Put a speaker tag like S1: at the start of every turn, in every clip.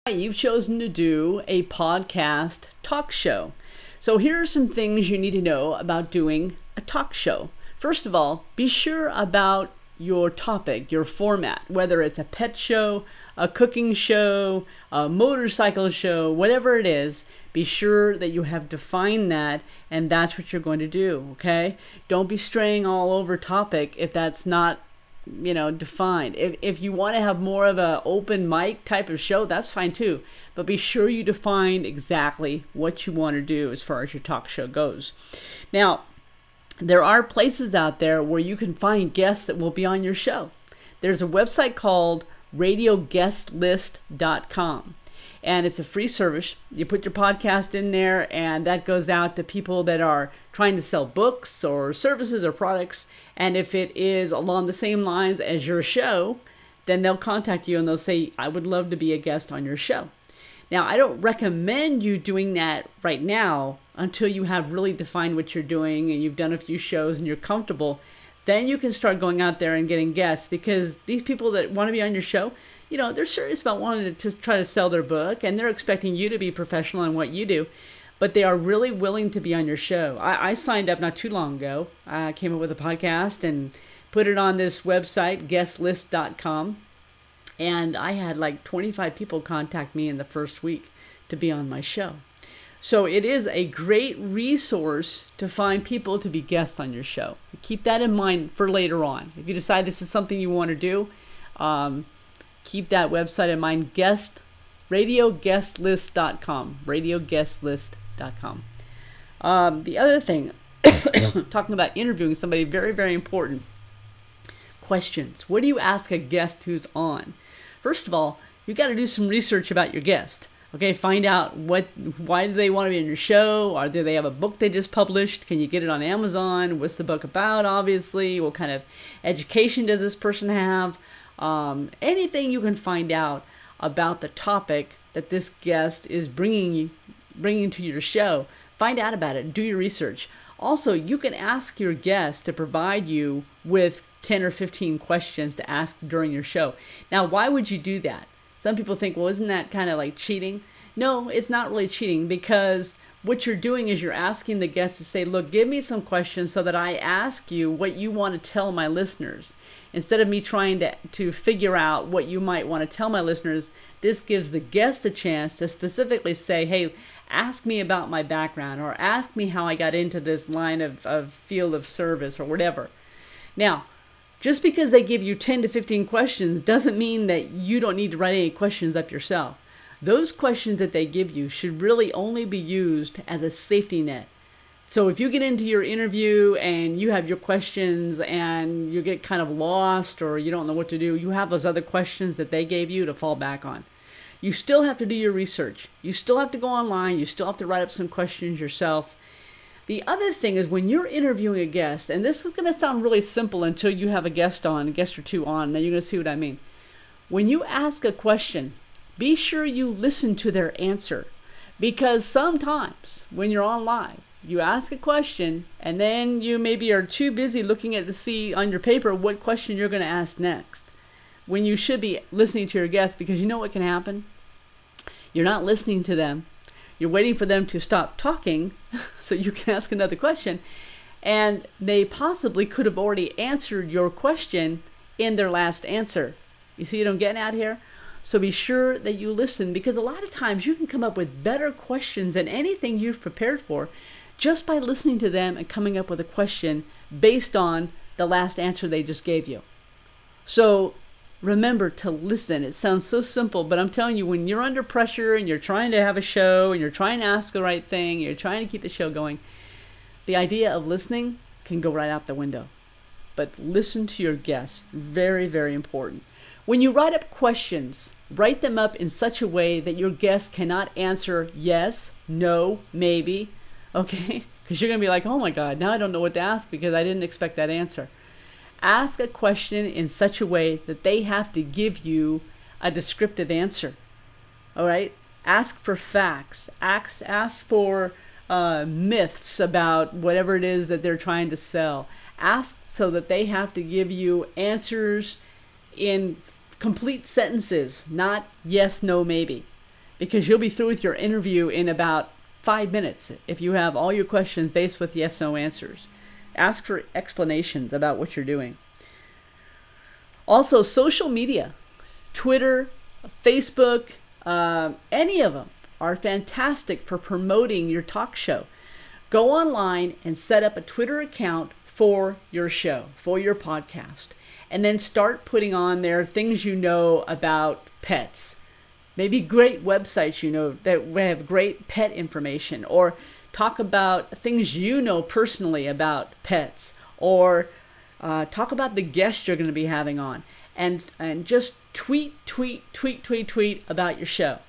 S1: You've chosen to do a podcast talk show. So here are some things you need to know about doing a talk show. First of all, be sure about your topic, your format, whether it's a pet show, a cooking show, a motorcycle show, whatever it is. Be sure that you have defined that and that's what you're going to do, okay? Don't be straying all over topic if that's not defined. If you want to have more of a open mic type of show, that's fine too. But be sure you define exactly what you want to do as far as your talk show goes. Now, there are places out there where you can find guests that will be on your show. There's a website called radioguestlist.com. And it's a free service. You put your podcast in there and that goes out to people that are trying to sell books or services or products. And if it is along the same lines as your show, then they'll contact you and they'll say, I would love to be a guest on your show. Now, I don't recommend you doing that right now until you have really defined what you're doing and you've done a few shows and you're comfortable. Then you can start going out there and getting guests, because these people that want to be on your show, they're serious about wanting to try to sell their book and they're expecting you to be professional in what you do, but they are really willing to be on your show. I signed up not too long ago. I came up with a podcast and put it on this website, guestlist.com. And I had like 25 people contact me in the first week to be on my show. So it is a great resource to find people to be guests on your show. Keep that in mind for later on. If you decide this is something you want to do, keep that website in mind, radioguestlist.com, radioguestlist.com. The other thing, talking about interviewing somebody, very, very important. Questions. What do you ask a guest who's on? First of all, you've got to do some research about your guest. Okay, find out why do they want to be on your show? Or do they have a book they just published? Can you get it on Amazon? What's the book about, obviously? What kind of education does this person have? Anything you can find out about the topic that this guest is bringing to your show, find out about it. Do your research. Also, you can ask your guest to provide you with 10 or 15 questions to ask during your show. Now, why would you do that? Some people think, well, isn't that kind of like cheating? No, it's not really cheating, because what you're doing is you're asking the guest to say, look, give me some questions so that I ask you what you want to tell my listeners. Instead of me trying to figure out what you might want to tell my listeners, this gives the guest a chance to specifically say, hey, ask me about my background, or ask me how I got into this line of field of service or whatever. Now, just because they give you 10 to 15 questions doesn't mean that you don't need to write any questions up yourself. Those questions that they give you should really only be used as a safety net. So if you get into your interview and you have your questions and you get kind of lost or you don't know what to do, you have those other questions that they gave you to fall back on. You still have to do your research. You still have to go online. You still have to write up some questions yourself. The other thing is, when you're interviewing a guest, and this is going to sound really simple until you have a guest or two on, and then you're going to see what I mean. When you ask a question, be sure you listen to their answer, because sometimes when you're on live, you ask a question and then you maybe are too busy looking at to see on your paper what question you're going to ask next, when you should be listening to your guest, because you know what can happen? You're not listening to them. You're waiting for them to stop talking so you can ask another question. And they possibly could have already answered your question in their last answer. You see what I'm getting at here? So be sure that you listen, because a lot of times you can come up with better questions than anything you've prepared for just by listening to them and coming up with a question based on the last answer they just gave you. So remember to listen. It sounds so simple, but I'm telling you, when you're under pressure and you're trying to have a show and you're trying to ask the right thing, you're trying to keep the show going, the idea of listening can go right out the window. But listen to your guests. Very, very important. When you write up questions, write them up in such a way that your guest cannot answer yes, no, maybe, okay? Because you're going to be like, oh my God, now I don't know what to ask because I didn't expect that answer. Ask a question in such a way that they have to give you a descriptive answer. All right? Ask for facts. Ask for myths about whatever it is that they're trying to sell. Ask so that they have to give you answers in complete sentences, not yes, no, maybe. because you'll be through with your interview in about 5 minutes if you have all your questions based with yes/no answers. Ask for explanations about what you're doing. Also, social media, Twitter, Facebook, any of them are fantastic for promoting your talk show. Go online and set up a Twitter account for your show, for your podcast, and then start putting on there things you know about pets. Maybe great websites you know that have great pet information, or talk about things you know personally about pets, or talk about the guests you're going to be having on, and just tweet about your show.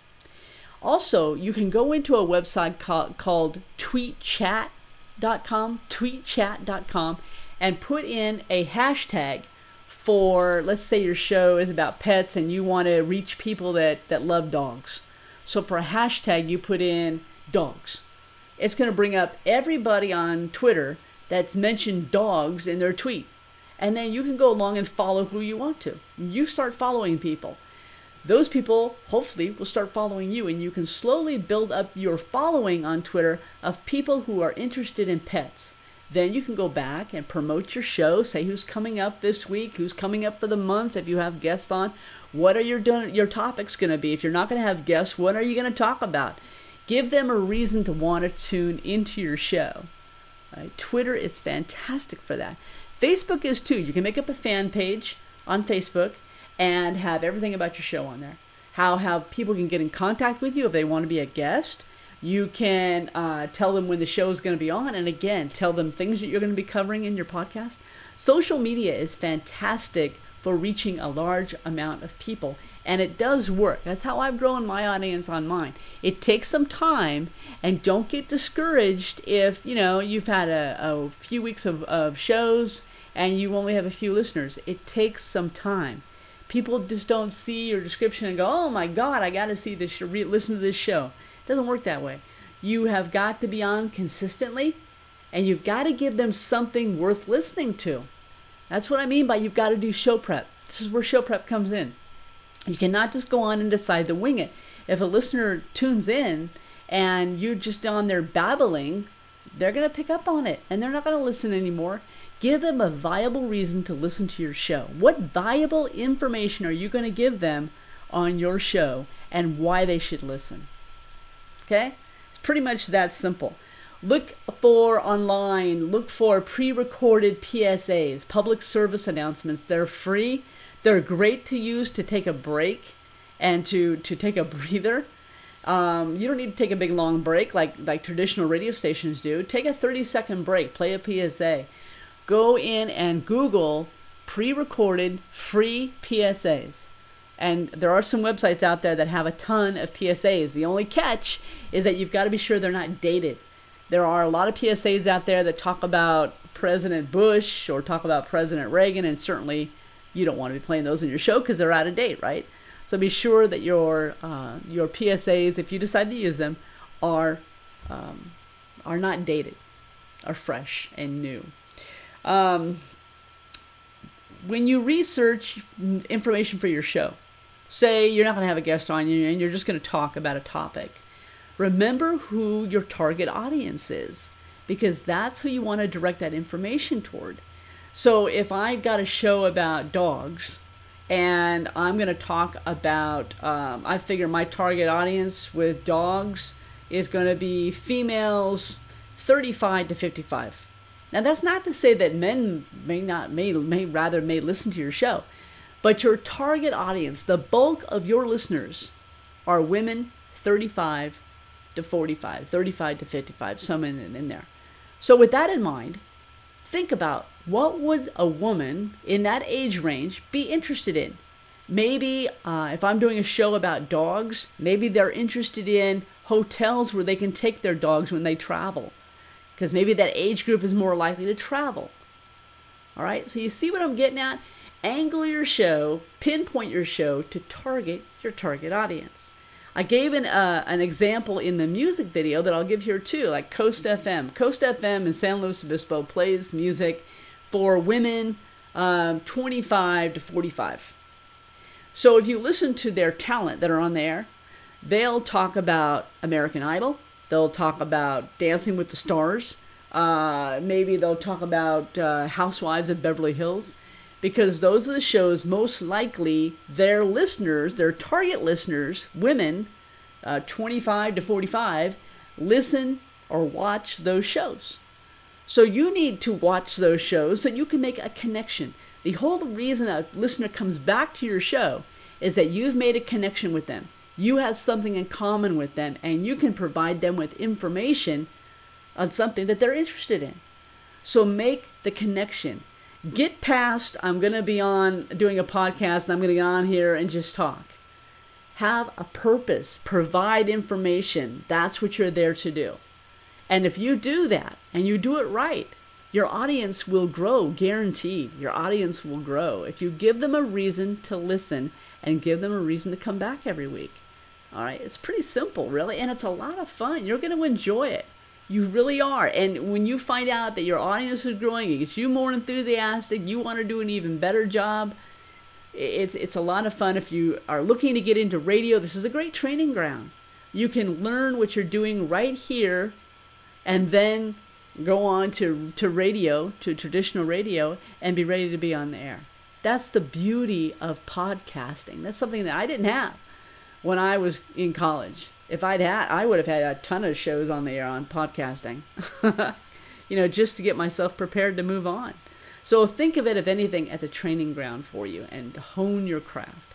S1: Also, you can go into a website called tweetchat.com, and put in a hashtag for, let's say your show is about pets and you want to reach people that love dogs. So for a hashtag, you put in dogs. It's going to bring up everybody on Twitter that's mentioned dogs in their tweet. And then you can go along and follow who you want to. You start following people. Those people hopefully will start following you, and you can slowly build up your following on Twitter of people who are interested in pets. Then you can go back and promote your show, say who's coming up this week, who's coming up for the month, if you have guests on. What are your topics going to be? If you're not going to have guests, what are you going to talk about? Give them a reason to want to tune into your show. Right? Twitter is fantastic for that. Facebook is too. You can make up a fan page on Facebook and have everything about your show on there. How people can get in contact with you if they want to be a guest. You can tell them when the show is going to be on, and again, tell them things that you're going to be covering in your podcast. Social media is fantastic for reaching a large amount of people, and it does work. That's how I've grown my audience on mine. It takes some time, and don't get discouraged if you've had a few weeks of shows and you only have a few listeners. It takes some time. People just don't see your description and go, oh my God, I got to see this, listen to this show. It doesn't work that way. You have got to be on consistently, and you've got to give them something worth listening to. That's what I mean by you've got to do show prep. This is where show prep comes in. You cannot just go on and decide to wing it. If a listener tunes in and you're just on there babbling, they're going to pick up on it and they're not going to listen anymore. Give them a viable reason to listen to your show. What valuable information are you going to give them on your show and why they should listen? Okay? It's pretty much that simple. Look for pre-recorded PSAs, public service announcements. They're free. They're great to use to take a break and to take a breather. You don't need to take a big long break like traditional radio stations do. Take a 30-second break. Play a PSA. Go in and Google pre-recorded free PSAs. And there are some websites out there that have a ton of PSAs. The only catch is that you've got to be sure they're not dated. There are a lot of PSAs out there that talk about President Bush or talk about President Reagan, and certainly you don't want to be playing those in your show because they're out of date, right? So be sure that your PSAs, if you decide to use them, are not dated, are fresh and new. When you research information for your show, say you're not going to have a guest on you and you're just going to talk about a topic, remember who your target audience is, because that's who you want to direct that information toward. So if I've got a show about dogs and I'm going to talk about, I figure my target audience with dogs is going to be females 35 to 55. Now, that's not to say that men may listen to your show, but your target audience, the bulk of your listeners, are women 35 to 45, 35 to 55, some in there. So with that in mind, think about what would a woman in that age range be interested in. Maybe if I'm doing a show about dogs, maybe they're interested in hotels where they can take their dogs when they travel, because maybe that age group is more likely to travel. All right, so you see what I'm getting at? Angle your show, pinpoint your show to target your target audience. I gave an example in the music video that I'll give here too, like Coast FM. Coast FM in San Luis Obispo plays music for women 25 to 45. So if you listen to their talent that are on there, they'll talk about American Idol. They'll talk about Dancing with the Stars. Maybe they'll talk about Housewives of Beverly Hills, because those are the shows most likely their listeners, their target listeners, women, 25 to 45, listen or watch those shows. So you need to watch those shows so you can make a connection. The whole reason a listener comes back to your show is that you've made a connection with them. You have something in common with them, and you can provide them with information on something that they're interested in. So make the connection. Get past, I'm going to be on doing a podcast and I'm going to get on here and just talk. Have a purpose. Provide information. That's what you're there to do. And if you do that and you do it right, your audience will grow, guaranteed. Your audience will grow if you give them a reason to listen and give them a reason to come back every week. All right, it's pretty simple, really, and it's a lot of fun. You're going to enjoy it. You really are. And when you find out that your audience is growing, it gets you more enthusiastic, you want to do an even better job, it's a lot of fun. If you are looking to get into radio, this is a great training ground. You can learn what you're doing right here and then go on to radio, to traditional radio, and be ready to be on the air. That's the beauty of podcasting. That's something that I didn't have when I was in college. If I'd had, I would have had a ton of shows on the air on podcasting, just to get myself prepared to move on. So think of it, if anything, as a training ground for you and to hone your craft.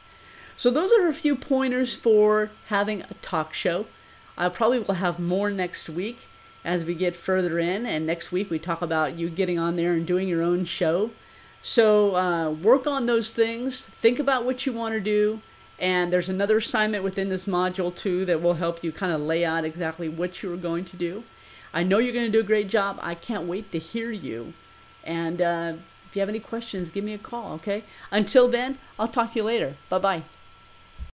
S1: So those are a few pointers for having a talk show. I probably will have more next week as we get further in. And next week we talk about you getting on there and doing your own show. So work on those things. Think about what you want to do. And there's another assignment within this module too that will help you kind of lay out exactly what you are going to do. I know you're going to do a great job. I can't wait to hear you. And if you have any questions, give me a call, okay? Until then, I'll talk to you later. Bye-bye.